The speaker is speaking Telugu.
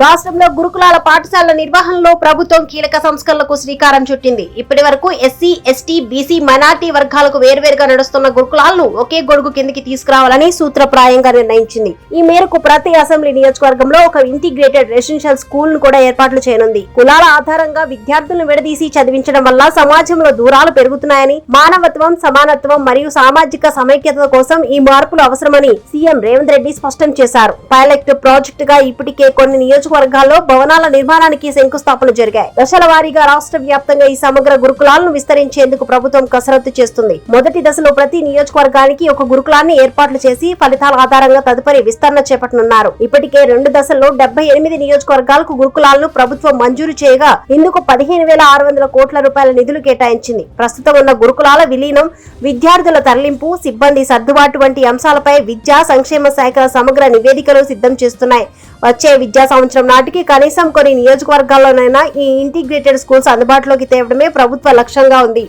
రాష్ట్రంలో గురుకులాల పాఠశాలల నిర్వహణలో ప్రభుత్వం కీలక సంస్కరణలకు శ్రీకారం చుట్టింది. ఇప్పటి వరకు ఎస్సీ, ఎస్టీ, బీసీ, మైనార్టీ వర్గాలకు వేర్వేరుగా నడుస్తున్న గురుకులాలను ఒకే గొడుగు కిందికి తీసుకురావాలని సూత్రప్రాయంగా నిర్ణయించింది. ఈ మేరకు ప్రతి అసెంబ్లీ నియోజకవర్గంలో ఒక ఇంటిగ్రేటెడ్ రెసిడెన్షియల్ స్కూల్ ను కూడా ఏర్పాట్లు చేయనుంది. కులాల ఆధారంగా విద్యార్థులను విడదీసి చదివించడం వల్ల సమాజంలో దూరాలు పెరుగుతున్నాయని, మానవత్వం, సమానత్వం మరియు సామాజిక సమైక్యత కోసం ఈ మార్పులు అవసరమని సీఎం రేవంత్ రెడ్డి స్పష్టం చేశారు. పైలట్ ప్రాజెక్టు గా ఇప్పటికే కొన్ని నియోజకవర్గాల్లో భవనాల నిర్మాణానికి శంకుస్థాపన జరిగాయి. దశల వారీగా రాష్ట్ర వ్యాప్తంగా ఈ సమగ్ర గురుకులాలను విస్తరించేందుకు ప్రభుత్వం కసరత్తు చేస్తుంది. మొదటి దశలో ప్రతి నియోజకవర్గానికి ఒక గురుకులాన్ని ఏర్పాట్లు చేసి ఫలితాల ఆధారంగా తదుపరి విస్తరణ చేపట్టనున్నారు. ఇప్పటికే 2 దశల్లో 78 నియోజకవర్గాలకు గురుకులాలను ప్రభుత్వం మంజూరు చేయగా ఇందుకు 15,600 కోట్ల రూపాయల నిధులు కేటాయించింది. ప్రస్తుతం ఉన్న గురుకులాల విలీనం, విద్యార్థుల తరలింపు, సిబ్బంది సర్దుబాటు వంటి అంశాలపై విద్యా సంక్షేమ శాఖల సమగ్ర నివేదికలు సిద్ధం చేస్తున్నాయి. వచ్చే విద్యా సంవత్సరం నాటికి కనీసం కొన్ని నియోజకవర్గాల్లోనైనా ఈ ఇంటిగ్రేటెడ్ స్కూల్స్ అందుబాటులోకి తేవడమే ప్రభుత్వ లక్ష్యంగా ఉంది.